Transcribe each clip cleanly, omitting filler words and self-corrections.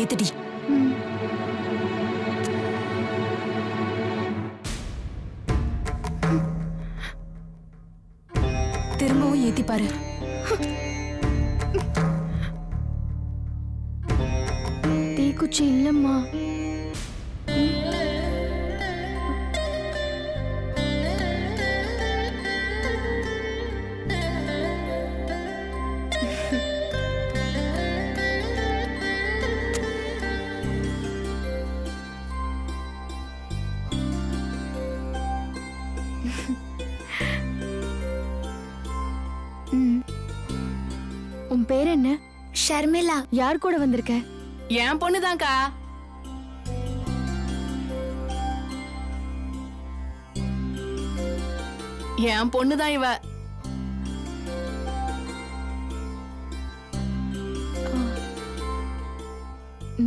ஏத்துடி. திரும்பவும் ஏத்தி பாரு. தீக்குச்சி இல்லம்மா. உன் பேர் என்ன? ஷர்மிளா. யார் கூட வந்திருக்க? என் பொண்ணுதான்க்கா. என் பொண்ணுதான் இவ.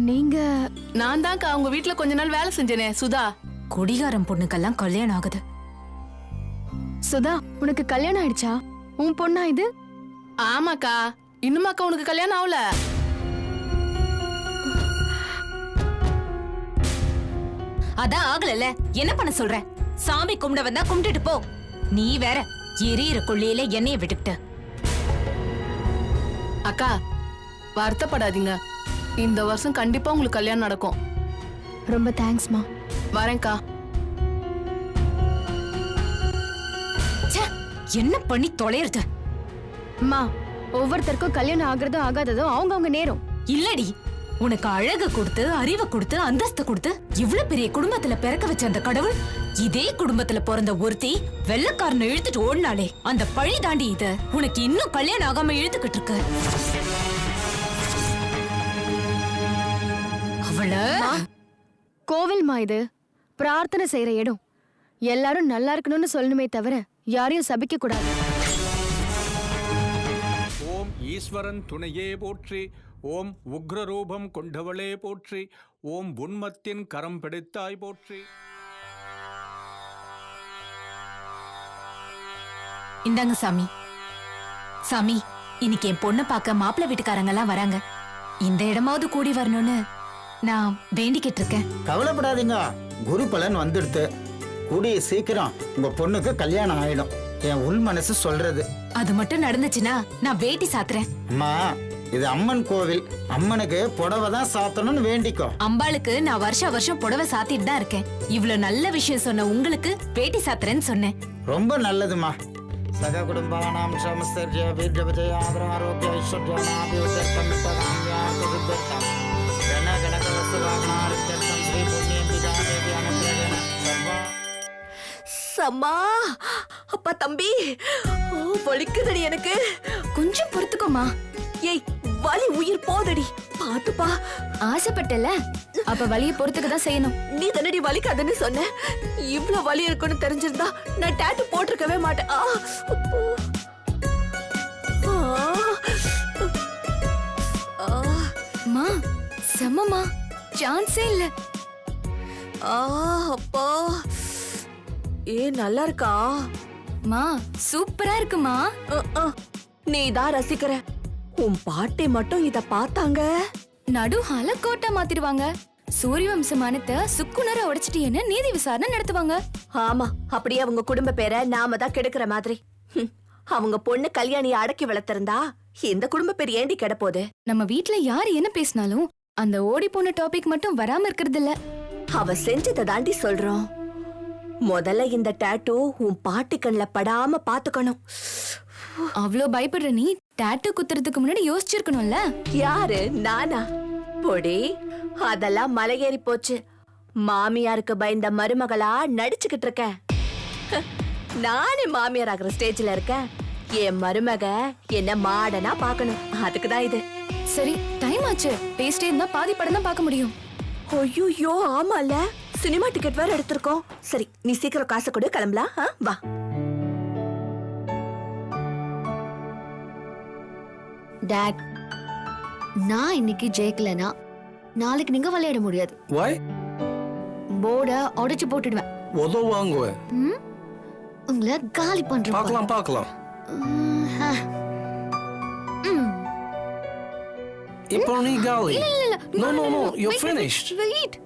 நீங்க? நான் தான்க்கா உங்க வீட்டுல கொஞ்ச நாள் வேலை செஞ்சேனே, சுதா. குடிகாரம் பொண்ணுக்கெல்லாம் கல்யாணம் ஆகுது. சுதா, உனக்கு கல்யாணம் ஆயிடுச்சா? உன் பொண்ணா இது? ஆமாக்கா. இன்னுமாக்கா உனக்கு கல்யாணம் ஆகல? அதான் ஆகல. என்ன பண்ண சொல்ற? சாமி கும்பிட வந்தா கும்பிட்டுட்டு போ. நீ வேற எரியிற கொள்ளையில எண்ணெய விட்டுக்கிட்ட. அக்கா வருத்தப்படாதீங்க. இந்த வருஷம் கண்டிப்பா உங்களுக்கு கல்யாணம் நடக்கும். ரொம்ப தேங்க்ஸ்மா. வரேன்க்கா. என்ன பண்ணி தொலைறது? அம்மா, ஒவ்வொருத்தருக்கும் கல்யாணம் ஆகுறதோ ஆகாததோ அவங்க நேரம். இல்லடி, உனக்கு அழகு கொடுத்து, அறிவை கொடுத்து, அந்தஸ்து கொடுத்து இவ்வளவு பெரிய குடும்பத்துல பிறக்க வச்ச அந்த கடவுள், இதே குடும்பத்துல பிறந்த ஒருத்தி வெள்ளக்காரனை இழுத்துட்டு ஓடினாலே அந்த பழி தாண்டி இது உனக்கு இன்னும் கல்யாணம் ஆகாம இழுத்துக்கிட்டு இருக்கு. அவள கோவில்மா இது, பிரார்த்தனை செய்யற இடம். எல்லாரும் நல்லா இருக்கணும்னு சொல்லணுமே தவிர யாரையும் சபிக்க கூடாது. ஓம் ஈஸ்வரன் துணையே போற்றி. ஓம் உக்ரரூபம் கொண்டவளே போற்றி. ஓம் உன்மத்தின் கரம் பிடித்தாய் போற்றி. இந்தாங்க சாமி. சாமி, இன்னைக்கு என் பொண்ணை பார்க்க மாப்பிள்ளை வீட்டுக்காரங்க எல்லாம் வராங்க. இந்த இடமாவது கூடி வரணும்னு நான் வேண்டிக்கிட்டு இருக்கேன். கவலைப்படாதீங்க, குரு பலன் வந்துடுது. கூடிய சீக்கிரம் உங்க பொண்ணுக்கு கல்யாணம் ஆயிடும். என் உள் மனசு சொல்றது. அது மட்டும் நடந்துச்சுன்னா நான் வேட்டி சாத்துறேன். அம்மா, இது அம்மன் கோவில். அம்மனுக்கு புடவை தான் சாத்தணும்னு வேண்டிக்கோ. அம்பாளுக்கு நான் வருஷம் புடவை சாத்திட்டு தான் இருக்கேன். இவ்வளவு நல்ல விஷயம் சொன்ன உங்களுக்கு வேட்டி சாத்துறேன்னு சொன்னேன். ரொம்ப நல்லதுமா. சக குடும்பானாம் சமஸ்தர்ஜ வீர்ஜபஜய ஆதர ஆரோக்கிய ஐஸ்வர்யானாபியுத்தர்த்தம் வித்தகாம்யார்த்தசித்தர்த்தம் கண கணகவஸ்துவாகனாரித்யர்த்தம் ஸ்ரீ புண்ணியம்பிகாதேவி அனுகிரகேண சர்வா. சம்மா, அப்பா, தம்பி, வலிக்குதடி எனக்கு. கொஞ்சம் பொறுத்துக்கோமா. ஏய், வலி உயிர் போதடி. பாத்துப்பா. ஆசைப்பட்டல, அப்ப வலிய பொறுத்துக்க தான் செய்யணும். நீ தானடி வலிக்காதுன்னு சொன்ன. இவ்ளோ வலி இருக்குன்னு தெரிஞ்சிருந்தா நான் டாட்டூ போட்டிருக்கவே மாட்டேன். மா, செம்மமா, சான்ஸே இல்ல. அப்பா, நல்லா இருக்கா? மா, சூப்பரா இருக்குமா. நீ தான் ரசிக்கிற. உன் பாட்டி மட்டும் இத பார்த்தாங்க, நடுஹால கோட்டா மாத்திடுவாங்க. சூரியவம்சமானத்தை சுக்குநர உடைச்சிட்டேன்னு நீதி விசாரணை நடத்துவாங்க. ஆமா, அப்படியே அவங்க குடும்ப பேரை நாம தான் கெடுக்கிற மாதிரி. அவங்க பொண்ணு கல்யாணியை அடக்கி வளர்த்திருந்தா இந்த குடும்ப பேர் ஏண்டி கெட போகுது? நம்ம வீட்ல யாரு என்ன பேசினாலும் அந்த ஓடி போன டாபிக் மட்டும் வராம இருக்கிறது இல்ல. அவ செஞ்சதை தாண்டி சொல்றோம். முதல்ல இந்த டாட்டூ உன் பாட்டி கண்ணுல படாம பாத்துக்கணும். அவ்ளோ பயப்படுற நீ டாட்டூ குத்துறதுக்கு முன்னாடி யோசிச்சிருக்கணும்ல. யாரு, நானா? பொடி, அதெல்லாம் மலையேறி போச்சு. மாமியாருக்கு பயந்த மருமகளா நடிச்சுக்கிட்டு இருக்கேன். நானே மாமியார் ஆகிற ஸ்டேஜ்ல இருக்கேன். என் மருமக என்ன மாடனா பாக்கணும். அதுக்குதான் இது. சரி, டைம் ஆச்சு. பேசிட்டே இருந்தா பாதி படம் தான் பார்க்க முடியும். ஐயோ, ஆமால, சினிமா டிக்கெட் வேற எடுத்திருக்கோம். சரி, நீ சீக்கிரம் காசு கொடு, கிளம்பலாம். வா. டாட், நான் இன்னைக்கு ஜெயிக்கலனா நாளைக்கு நீங்க விளையாட முடியாது. போர்ட உடைச்சு போட்டுடுவேன். உதவாங்குவேன். உங்களை காலி பண்றேன். பார்க்கலாம். இப்போ நீ காலி. இல்ல No, you're finished. Wait.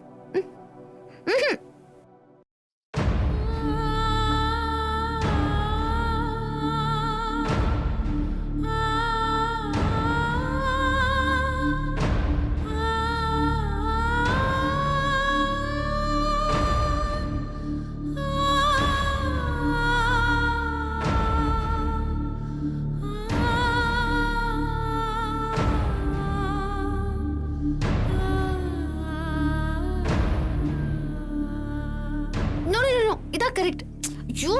No. இதான் கரெக்ட். ஐயோ.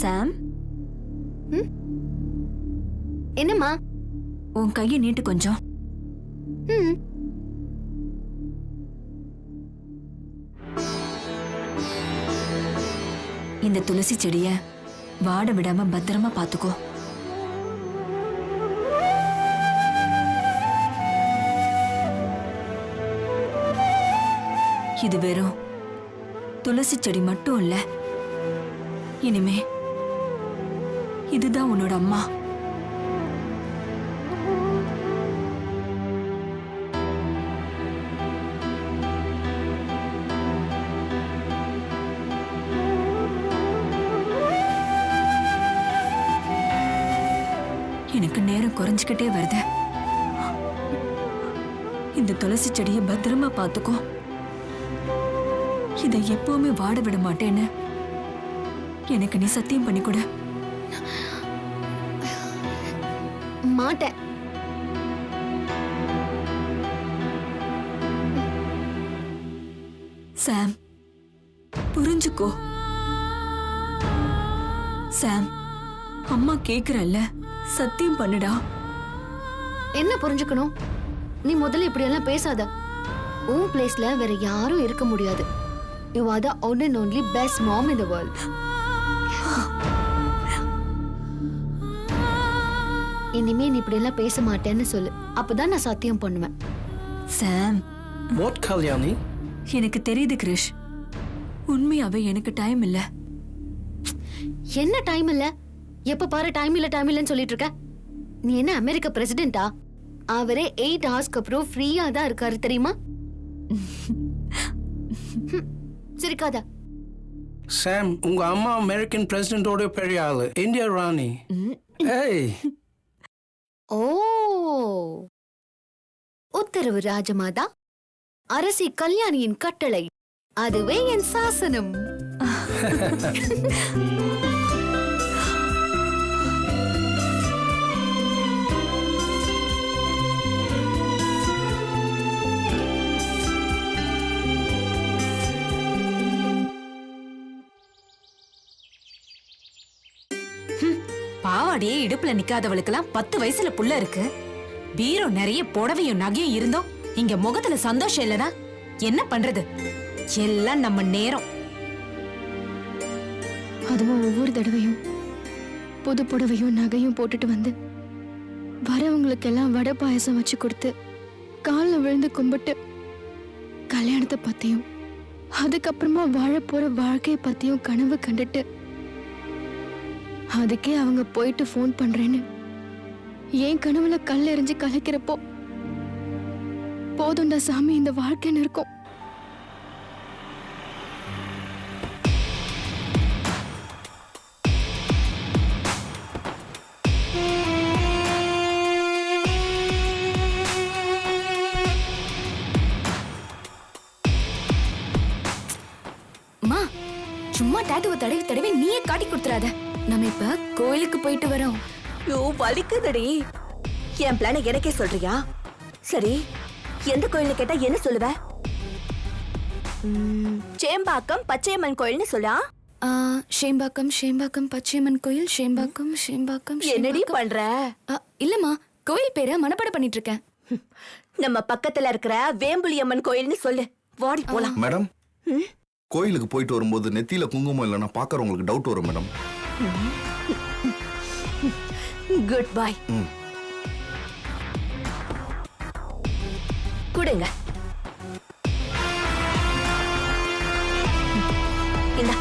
சாம், என்னம்மா? உன் கையை நீட்டு கொஞ்சம். ம். இந்த துளசி செடிய வாட விடாம பத்திரமா பாத்துக்கோ. இது வெறும் துளசி செடி மட்டும் இல்ல, இனிமே இதுதான் உன்னோட அம்மா. எனக்கு நேரம் குறைஞ்சுக்கிட்டே வருது. இந்த துளசி செடியை பத்திரமா பாத்துக்கோ. இதை எப்பவுமே வாட விட மாட்டேன்னு எனக்கு நீ சத்தியம் பண்ணி கொடு. மாட்டேன். சாம், புரிஞ்சுக்கோ. சாம், அம்மா கேக்குறல்ல, சத்தியம் பண்ணுடா. என்ன புரிஞ்சுக்கணும்? நீ முதல்ல இப்படி எல்லாம் பேசாத. உன் பிளேஸ்ல வேற யாரும் இருக்க முடியாது. You are the one and only best mom in the world. இனிமே நீ இப்படி எல்லாம் பேச மாட்டேன்னு சொல்லு. அப்பதான் நான் சத்தியம் பண்ணுவேன். சாம், What, Kalyani? எனக்கு தெரியுது கிரிஷ், உண்மையாவே எனக்கு டைம் இல்ல. என்ன டைம் இல்ல? எப்ப பாரு டைம் இல்லன்னு சொல்லிட்டு இருக்க. நீ என்ன அமெரிக்க பிரசிடென்டா? அவரே 8 ஹவர்ஸ்க்கு அப்புறம் ஃப்ரீயா தான் இருக்காரு தெரியுமா? சிரிக்காத. Sam, உங்க அம்மா அமெரிக்கன் பிரசிடென்டோட பெரிய ஆளு, இந்தியா ராணி. ஏய், ஓ, உத்தரவு ராஜமாதா, அரசி கல்யாணியின் கட்டளை, அதுவே என் சாசனம். பாவாடியே இடுப்புல நிக்காதவளுக்கெல்லாம் 10 வயசுல புள்ள இருக்கு. பீரோ நிறைய புடவையும் நகையும் இருந்தோம் இங்க முகத்துல சந்தோஷம் இல்லனா என்ன பண்றது? எல்லாம் நம்ம நேரம். அதுவும் ஒவ்வொரு தடவையும் புது புடவையும் நகையும் போட்டுட்டு வந்து வரவங்களுக்கெல்லாம் வடை பாயசம் வச்சு கொடுத்து காலில் விழுந்து கும்பிட்டு கல்யாணத்தை பத்தியும் அதுக்கப்புறமா வாழ போற வாழ்க்கையை பத்தியும் கனவு கண்டுட்டு அதுக்கே அவங்க போயிட்டு ஃபோன் பண்றேன்னு என் கனவுல கல் எறிஞ்சு கலைக்கிறப்போ போதும்டா சாமி இந்த வாழ்க்கைன்னு இருக்கும். சும்மா டாட்டுவை தடவி தடவி நீயே காட்டி கொடுத்துறாத. நம்ம இப்ப கோயிலுக்கு போயிட்டு வரோம். யோ வலிக்குதடி. என் பிளான எனக்கே சொல்றியா? சரி, எந்த கோயில்னு கேட்டா என்ன சொல்லுவ? சேம்பாக்கம் பச்சையம்மன் கோயில்னு சொல்லா. ஷேம்பாக்கம் பச்சையம்மன் கோயில். ஷேம்பாக்கம் என்னடி பண்ற? இல்லம்மா, கோயில் பேரை மனப்பாடம் பண்ணிட்டு இருக்கேன். நம்ம பக்கத்துல இருக்கிற வேம்புலியம்மன் கோயில்னு சொல்லு. வாடி போலாம். மேடம், கோயிலுக்கு போயிட்டு வரும்போது நெத்தியில குங்குமம் இல்லைன்னா பாக்குறவங்களுக்கு டவுட் வரும் மேடம். Good bye. கொடுங்க. இந்தா.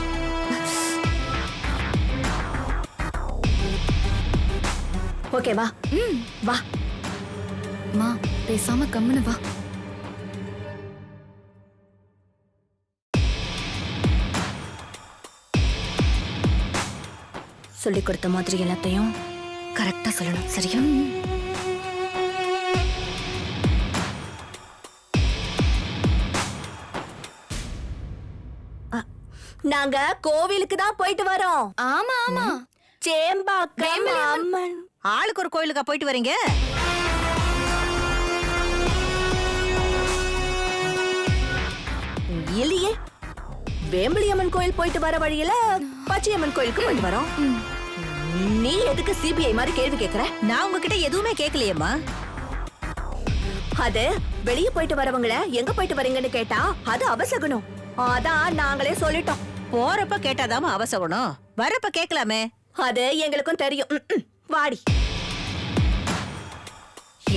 ஓகே வா வா. மா பேசாம கம்முனு வா. சொல்லி கொடுத்த மாதிரி எல்லாத்தையும் கரெக்டா சொல்லணும், சரியா? நாங்க கோவிலுக்கு தான் போயிட்டு வரோம். ஆமா ஆமா. சேம்பாக்கம் அம்மன். ஆளுக்கு ஒரு கோயிலுக்கா போயிட்டு வரீங்க? இல்லையே, வேம்பலியம்மன் கோயில் போயிட்டு வர வழியில பச்சையம்மன் கோயிலுக்கு போயிட்டு வரோம். நீ எதுக்கு சிபிஐ மாதிரி கேள்வி கேக்குற? நான் உங்ககிட்ட எதுவுமே கேட்கலையேம்மா. அது வெளிய போயிட்டு வரவங்கள எங்க போயிட்டு வரீங்கன்னு கேட்டா அது அவசகுணம். அதான் நாங்களே சொல்லிட்டோம். போறப்ப கேட்டாதாம அவசகணும், வரப்ப கேட்கலாமே. அது எங்களுக்கும் தெரியும். வாடி.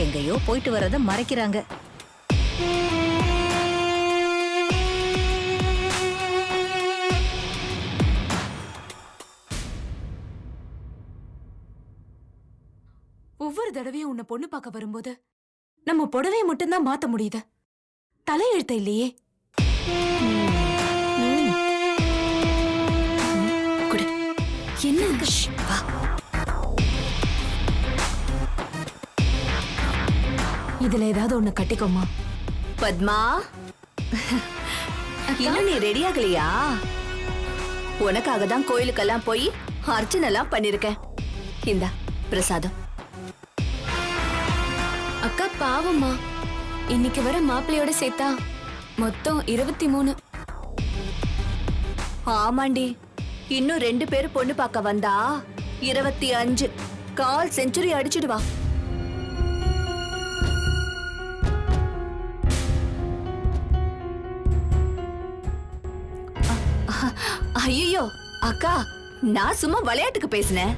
எங்கேயோ போயிட்டு வரத மறைக்கிறாங்க. ஒவ்வொரு தடவையும் உன்னை பொண்ணு பார்க்க வரும்போது நம்ம புடவையை மட்டும்தான் மாத்த முடியுது, தலையெழுத்த இல்லையே. என்ன? இதுல ஏதாவது ஒண்ணு கட்டிக்கோமா. பத்மா, இன்னும் நீ ரெடி ஆகலையா? உனக்காக தான் கோயிலுக்கெல்லாம் போய் அர்ச்சனை எல்லாம் பண்ணிருக்கேன். இந்தா பிரசாதம். அக்கா பாவம்மா, இன்னைக்கு வர மாப்பிள்ளையோட சேர்த்தா மொத்தம் 23. ஆமாண்டி, இன்னும் 2 பேர் பொண்ணு பார்க்க வந்தா 25. 1/4 செஞ்சுரி அடிச்சிடுவா. ஐயோ அக்கா, நான் சும்மா விளையாட்டுக்கு பேசினேன்.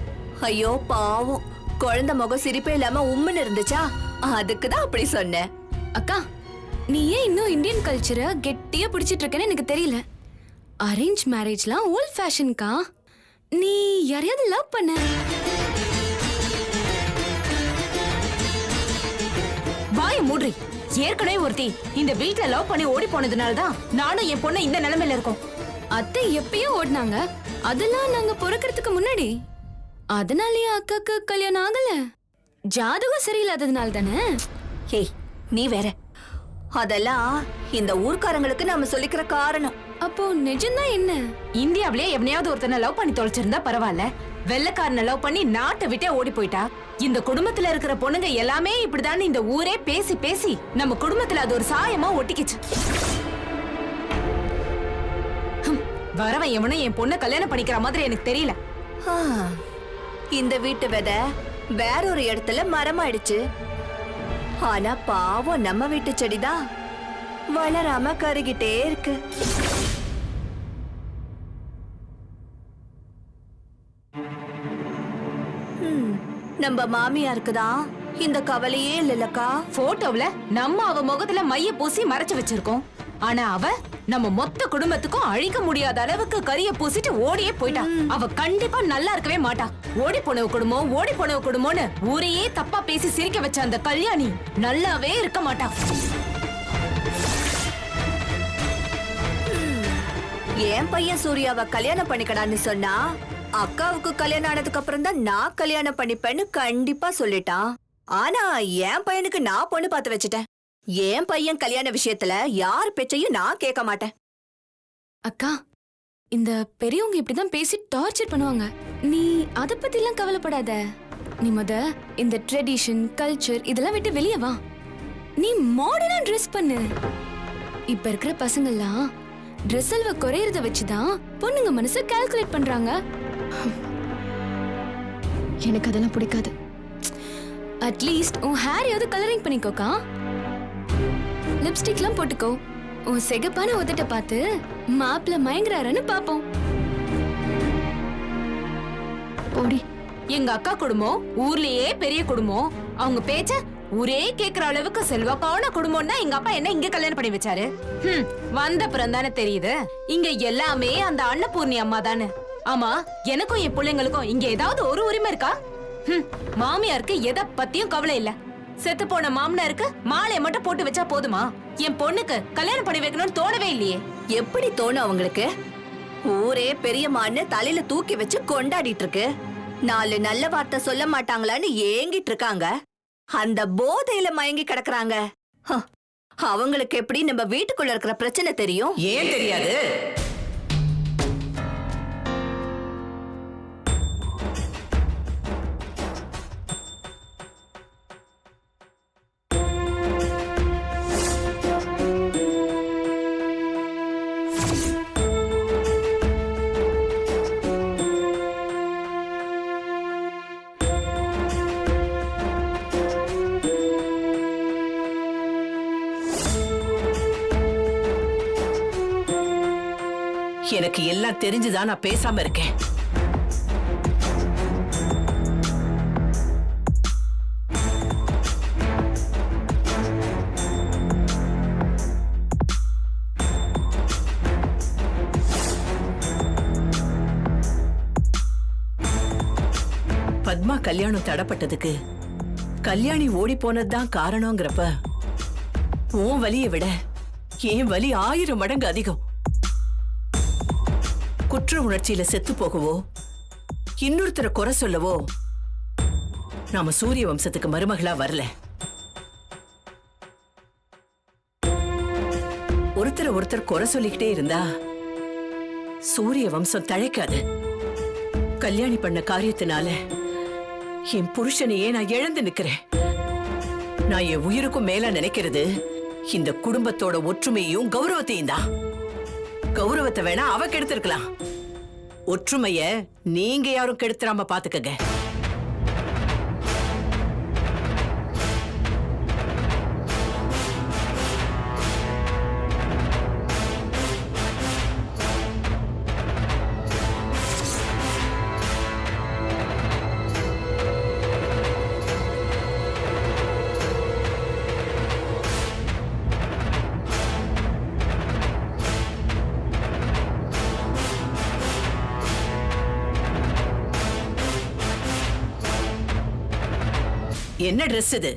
ஐயோ பாவம், குழந்தை முகம் சிரிப்பே இல்லாம உம்முன்னு இருந்துச்சா, அதுக்குதான் அப்படி சொன்னேன். அக்கா, நீ ஏன் இன்னும் இந்தியன் கல்ச்சரை கெட்டியா பிடிச்சிட்டு இருக்கேன்னு எனக்கு தெரியல. அரேஞ்ச் மேரேஜ்லாம் ஓல்ட் ஃபேஷன்க்கா. நீ யாரையாவது லவ் பண்ண? வாய மூடுறி. ஏற்கனவே ஒருத்தி இந்த வீட்டுல லவ் பண்ணி ஓடி போனதுனாலதான் நானும் என் பொண்ணு இந்த நிலைமையில இருக்கோம். அத்தை எப்பயோ ஓடினாங்க, அதெல்லாம் நாங்க பொறுக்கிறதுக்கு முன்னாடி. அதனாலயே அக்காக்கு கல்யாணம் ஆகல. ஜாதகம் சரியில்லாததுனால தானே. ஏய் நீ வேற, அதெல்லாம் இந்த ஊர்க்காரங்களுக்கு நாம சொல்லிக்கிற காரணம். அப்போ நிஜம்தான் என்ன? இந்தியாவிலே எவனையாவது ஒருத்தனை லவ் பண்ணி தொலைச்சிருந்தா பரவாயில்ல, வெள்ளைக்காரனை லவ் பண்ணி நாட்டை விட்டே ஓடி போயிட்டா. இந்த குடும்பத்துல இருக்கிற பொண்ணுங்க எல்லாமே இப்படிதான் இந்த ஊரே பேசி பேசி நம்ம குடும்பத்துல அது ஒரு சாயமா ஒட்டிக்கிச்சு. வரவன் எவனும் என் பொண்ணை கல்யாணம் பண்ணிக்கிற மாதிரி எனக்கு தெரியல. இந்த வீட்டு விதை வேற ஒரு இடத்துல மரமாயிடுச்சு. ஆனா பாவம் நம்ம வீட்டு செடிதான் வளராம கருகிட்டே இருக்கு. நம்ம மாமியாருக்குதான் இந்த கவலையே இல்லலக்கா. போட்டோவுல நம்ம அவ முகத்துல மைய பூசி மறைச்சு வச்சிருக்கோம். ஆனா அவ நம்ம மொத்த குடும்பத்துக்கும் அழிக்க முடியாத அளவுக்கு கரிய பூசிட்டு ஓடியே போயிட்டா. அவ கண்டிப்பா நல்லா இருக்கவே மாட்டா. ஓடி போனவ குடும்பம், ஓடி போனவ குடும்பம்னு ஊரையே தப்பா பேசி சிரிக்க வச்ச அந்த கல்யாணி நல்லாவே இருக்க மாட்டா. என் பையன் சூர்யாவை கல்யாணம் பண்ணிக்கடான்னு சொன்னா, அக்காவுக்கு கல்யாணம் ஆனதுக்கு அப்புறம் தான் நான் கல்யாணம் பண்ணிப்பேன்னு கண்டிப்பா சொல்லிட்டான். ஆனா என் பையனுக்கு நான் பொண்ணு பார்த்து வச்சுட்டேன். என் பையன் கல்யாண விஷயத்துல யார் பேச்சையும் நான் கேட்க மாட்டேன். அக்கா, இந்த பெரியவங்க இப்படிதான் பேசி டார்ச்சர் பண்ணுவாங்க. நீ அத பத்தி எல்லாம் கவலைப்படாத. நீ இந்த ட்ரெடிஷன் கல்ச்சர் இதெல்லாம் விட்டு வெளியே வா. நீ மாடர்னா ட்ரெஸ் பண்ணு. இப்ப இருக்கிற பசங்கெல்லாம் ட்ரெஸ் அல்வ குறையறத வச்சுதான் பொண்ணுங்க மனசை கால்குலேட் பண்றாங்க. எனக்கு அதெல்லாம் பிடிக்காது. அட்லீஸ்ட் உன் ஹேரையாவது கலரிங் பண்ணிக்கோக்கா. லிப்ஸ்டிக்லாம் போட்டுக்கோ. உன் செகப்பான உதட்ட பார்த்து மாப்பிள்ள மயங்குறாருன்னு பாப்போம். ஓடி. எங்க அக்கா குடும்பம் ஊர்லயே பெரிய குடும்பம். அவங்க பேச்ச ஊரே கேக்குற அளவுக்கு செல்வாக்கான குடும்பம்னா எங்க அப்பா என்ன இங்க கல்யாணம் பண்ணி வச்சாரு. வந்த அப்புறம் தானே தெரியுது இங்க எல்லாமே அந்த அன்னபூர்ணி அம்மா தானே. ஆமா, எனக்கும் என் பிள்ளைங்களுக்கும் இங்க ஏதாவது ஒரு உரிமை இருக்கா? மாமியாருக்கு எதை பத்தியும் கவலை இல்ல. செத்து போன மாமனாருக்கு மாலையை மட்டும் போட்டு வச்சா போதுமா? என் பொண்ணுக்கு கல்யாணம் பண்ணி வைக்கணும்னு தோணவே இல்லையே. எப்படி தோணும் அவங்களுக்கு? ஊரே பெரியம்மான்னு தலையில தூக்கி வச்சு கொண்டாடிட்டு இருக்கு. 4 நல்ல வார்த்தை சொல்ல மாட்டாங்களான்னு ஏங்கிட்டு இருக்காங்க. அந்த போதையில மயங்கி கிடக்குறாங்க. அவங்களுக்கு எப்படி நம்ம வீட்டுக்குள்ள இருக்கிற பிரச்சனை தெரியும்? ஏன் தெரியாது? எனக்கு எல்லாம் தெரிஞ்சுதான் நான் பேசாம இருக்கேன். பத்மா கல்யாணம் தடப்பட்டதுக்கு கல்யாணி ஓடி போனதுதான் காரணங்கிறப்ப உன் வலியை விட என் வலி 1000 மடங்கு அதிகம். குற்ற உணர்ச்சியில செத்து போகவோ இன்னொருத்தரை குறை சொல்லவோ நாம சூரிய வம்சத்துக்கு மருமகளா வரல. ஒருத்தர் குறை சொல்லிக்கிட்டே இருந்தா சூரிய வம்சம் தழைக்காது. கல்யாணி பண்ண காரியத்தினால என் புருஷனையே நான் இழந்து நிக்கிறேன். நான் என் உயிருக்கும் மேல நினைக்கிறது இந்த குடும்பத்தோட ஒற்றுமையும் கௌரவத்தையும் தான். கௌரவத்தை வேணா அவ கெடுத்திருக்கலாம், ஒற்றுமைய நீங்க யாரும் கெடுத்துறாம பாத்துக்கங்க. என்ன ட்ரெஸ் இது?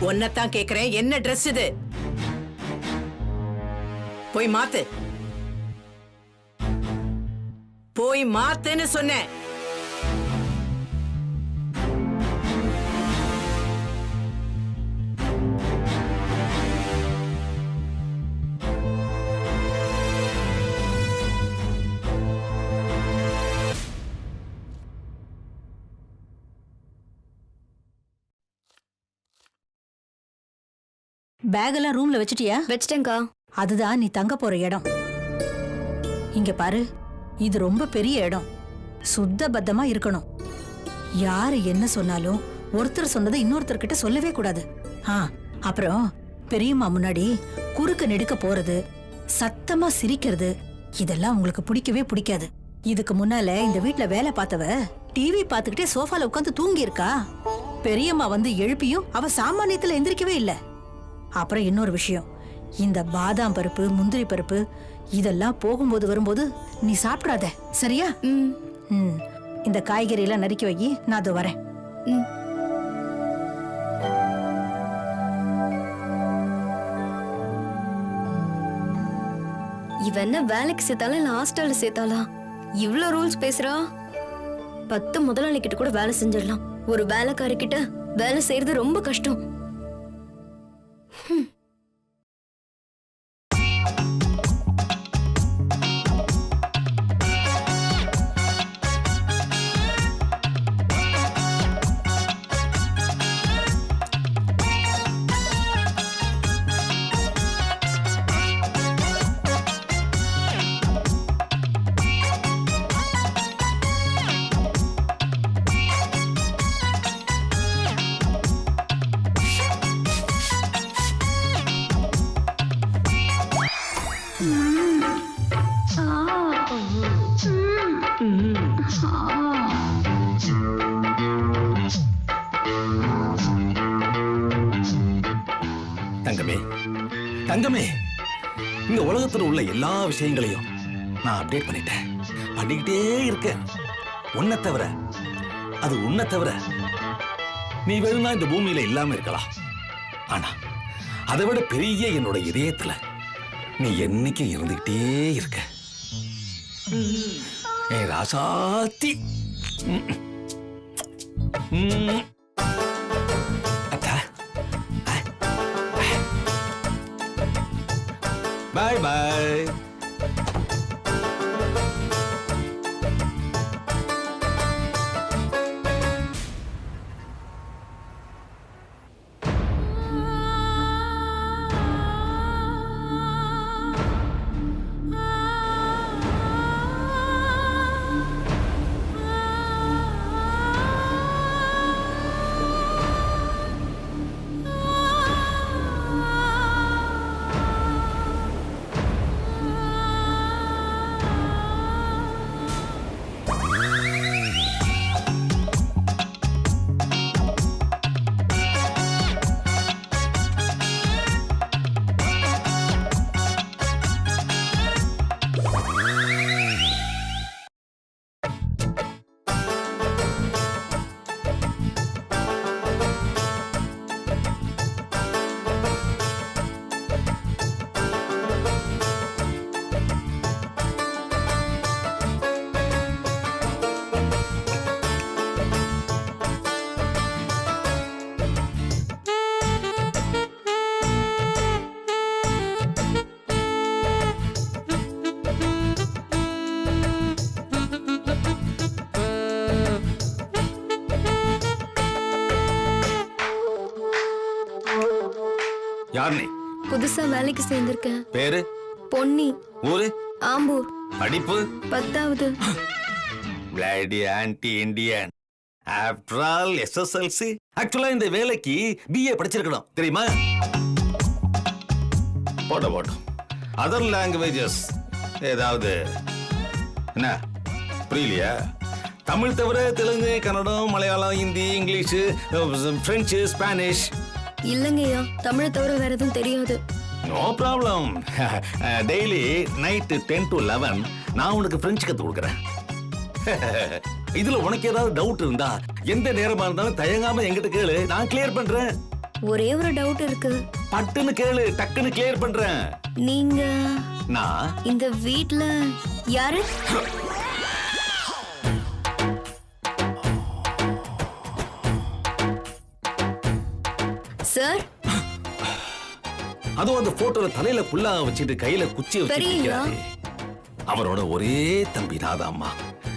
ஒன்னதான் கேக்குறேன், என்ன ட்ரெஸ் இது? போய் மாத்து, போய் மாத்துன்னு சொன்னேன். பேக் எல்லாம் ரூம்ல வச்சிட்டியா? வச்சிட்டேங்கா. அதுதான் நீ தங்க போற இடம். இங்க பாரு, இது ரொம்ப பெரிய இடம். சுத்த பத்தமா இருக்கணும். யாரு என்ன சொன்னாலும் ஒருத்தர் சொன்னதை இன்னொருத்தர்கிட்ட சொல்லவே கூடாது. அப்புறம் பெரியம்மா முன்னாடி குறுக்க நெடுக்க போறது, சத்தமா சிரிக்கிறது, இதெல்லாம் உங்களுக்கு பிடிக்கவே பிடிக்காது. இதுக்கு முன்னால இந்த வீட்ல வேலை பார்த்தவ டிவி பார்த்துக்கிட்டே சோஃபால உட்காந்து தூங்கி இருக்கா. பெரியம்மா வந்து எழுப்பியும் அவ சாமானியத்துல எந்திரிக்கவே இல்லை. அப்புறம் இன்னொரு விஷயம், இந்த பாதாம் பருப்பு, முந்திரி பருப்பு இதெல்லாம் போகும்போது வரும்போது நீ சாப்பிடாத, சரியா? இந்த காய்கறி எல்லாம் நறுக்கி வை, நான் அதோ வரேன். இவ என்ன வேலைக்கு சேர்த்தாலும் இல்ல ஹாஸ்டல்ல சேர்த்தாளா? இவ்ளோ ரூல்ஸ் பேசுறா. 10 முதலாளி கிட்ட கூட வேலை செஞ்சிடலாம். ஒரு வேலைக்காரி கிட்ட வேலை செய்யறது ரொம்ப கஷ்டம். தங்கமே, தங்கமே, இந்த உலகத்துல உள்ள எல்லா விஷயங்களையும் நான் அப்டேட் பண்ணிட்டேன். பண்ணிக்கிட்டே இருக்க. உன்னை தவிர, அது உன்னை தவிர நீ வேணும்னா இந்த பூமியில இல்லாம இருக்கலாம். ஆனா அதை விட பெரிய என்னோட இதயத்துல நீ என்னைக்கு இருந்துகிட்டே இருக்க. ஏ ராசாத்தி. அத்தா, பாய் பாய். யார் நீ? புதுசா வேலைக்கு சேர்ந்திருக்கேன். பேரு? பொன்னி. ஊரு? ஆம்பூர். படிப்பு? 10வது. Bloody anti Indian. After all SSLC. ஆக்சுவலா இந்த வேலைக்கு பிஏ படிச்சிருக்கணும் தெரியுமா? போட்டோம். அதர் லாங்குவேஜஸ் ஏதாவது என்ன புரியலையா? தமிழ் தவிர Telugu, Kannada, Malayalam, Hindi, English, French, Spanish. இல்லங்கய்யா, தமிழை தவிர வேற எதுவும் தெரியாது. No problem. Daily night 10 to 11 நான் உனக்கு பிரெஞ்சு கத்து கொடுக்குறேன். இதுல உனக்கு ஏதாவது டவுட் இருந்தா எந்த நேரமா இருந்தாலும் தயங்காம என்கிட்ட கேளு, நான் கிளியர் பண்றேன். ஒரே ஒரு டவுட் இருக்கு. பட்டுன்னு கேளு, டக்குன்னு கிளியர் பண்றேன். நீங்க நான் இந்த வீட்ல யாரு? சார், அதுவும் அந்த போட்டோல தலையில புல்லா வச்சுட்டு கையில குச்சி தெரியுங்களா? வச்சிருக்காரு. அவரோட ஒரே தம்பி நாதாம்மா.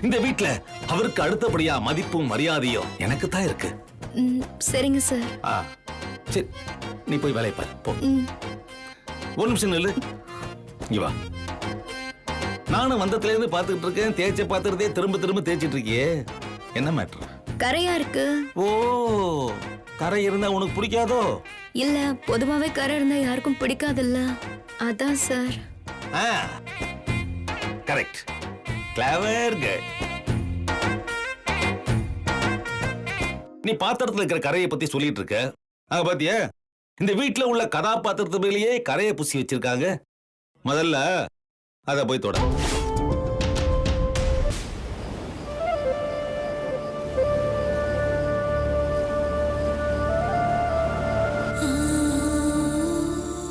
இந்த வீட்ல அவருக்கு அடுத்தபடியா மதிப்பும் மரியாதையும் எனக்கு தான் இருக்கு. சரிங்க சார். சரி, நீ போய் வேலையை பாரு போ. ஒரு நிமிஷம் நில்லு. இங்க வா. நானும் வந்ததுல இருந்து பாத்துக்கிட்டு இருக்கேன். தேய்ச்ச பாத்திரத்தையே திரும்ப திரும்ப தேய்ச்சிட்டு இருக்கியே, என்ன மேட்டர்? கரையா இருக்கு. ஓ, கரை இருந்தா உனக்கு பிடிக்காதோ? இல்ல, பொதுவாவே கரை இருந்தா யாருக்கும் பிடிக்காதுல்ல, அதான் சார். கரெக்ட். Clever girl. நீ பாத்திரத்துல இருக்கிற கரையை பத்தி சொல்லிட்டு இருக்க. பாத்தியா, இந்த வீட்டுல உள்ள கதாபாத்திரத்து மேலேயே கரையை பூசி வச்சிருக்காங்க. முதல்ல அத போய் தொட.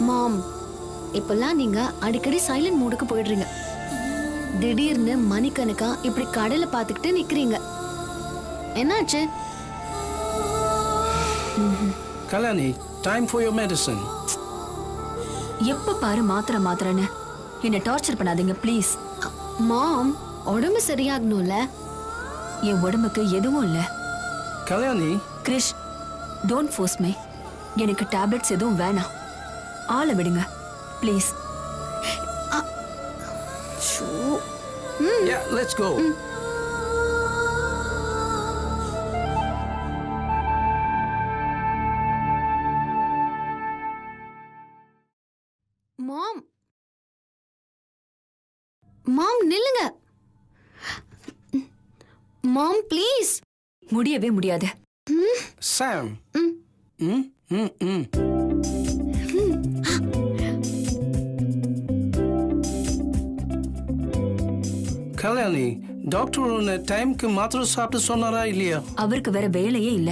மாம், இப்பெல்லாம் நீங்க அடிக்கடி சைலண்ட் மூடுக்கு போயிடுறீங்க. திடீர்னு மணிக்கணக்கா இப்படி கடையில பாத்துக்கிட்டு நிக்கிறீங்க. என்னாச்சு? Kalyani, time for your medicine. எப்ப பாரு மாத்திரன்னு என்ன டார்ச்சர் பண்ணாதீங்க ப்ளீஸ். மாம், உடம்பு சரியாகணும்ல. என் உடம்புக்கு எதுவும் இல்ல. Kalyani. Krish, don't force me. எனக்கு டேப்லெட்ஸ் எதுவும் வேணாம். ஆளை விடுங்க please. Yeah, let's go. Mom, mom நில்லுங்க. Mom please. முடியவே முடியாது. Sam. கல்யாணி டாக்டர் உன்னை டைம்க்கு மாத்திரை சாப்பிட்டு சொன்னாரா இல்லையா? அவருக்கு வேற வேலையே இல்ல.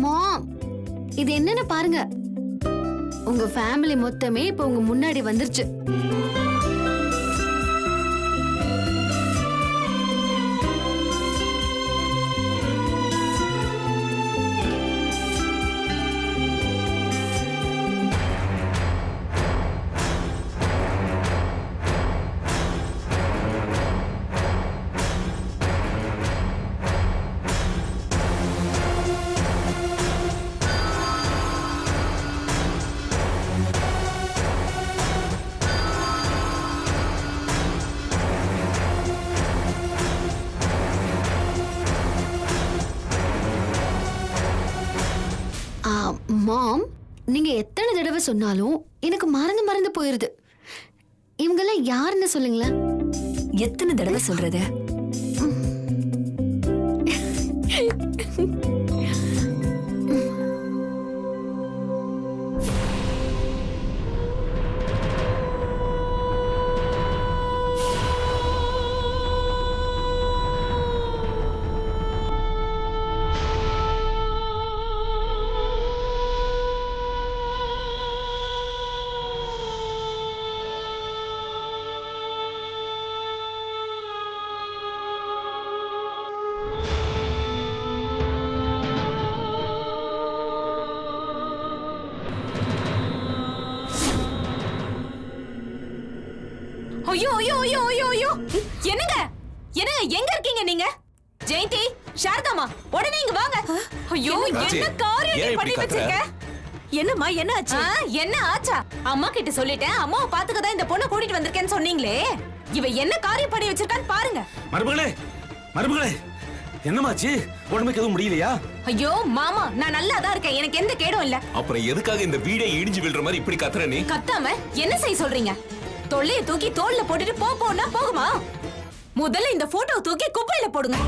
மாம், இது என்னன்னு பாருங்க. உங்க ஃபேமிலி மொத்தமே இப்ப உங்க முன்னாடி வந்துருச்சு. மாம், நீங்க எத்தனை தடவை சொன்னாலும் எனக்கு மறந்து போயிருது. இவங்கெல்லாம் யாருன்னு சொல்லுங்களேன். எத்தனை தடவை சொல்றது? ஐயோ ஐயோ ஐயோ ஐயோ ஐயோ, என்னங்க என்னங்க, எங்க இருக்கீங்க நீங்க? ஜெயந்தி, சாரதாமா, உடனே இங்க வாங்க. ஐயோ, என்ன காரியம் நீ பண்ணி வச்சிருக்க? என்னம்மா, என்ன ஆச்சு? என்ன ஆச்சா? அம்மா கிட்ட சொல்லிட்டேன், அம்மாவை பாத்துக்க தான் இந்த பொண்ணை கூட்டிட்டு வந்திருக்கேன்னு சொன்னீங்களே. இவ என்ன காரியம் பண்ணி வச்சிருக்கான்னு பாருங்க. மருமகளே, மருமகளே, என்னமாச்சு? உடம்புக்கு எதுவும் முடியலையா? ஐயோ மாமா, நான் நல்லா தான் இருக்கேன், எனக்கு எந்த கேடும் இல்ல. அப்புறம் எதுக்காக இந்த வீடை இடிஞ்சு விழுற மாதிரி இப்படி கத்துற நீ? கத்தாம என்ன செய்ய சொல்றீங்க? தொல்லைய தூக்கி தோல்ல போட்டுட்டு போனா போகுமா? முதல்ல இந்த போட்டோவை தூக்கி குப்பையில போடுங்க.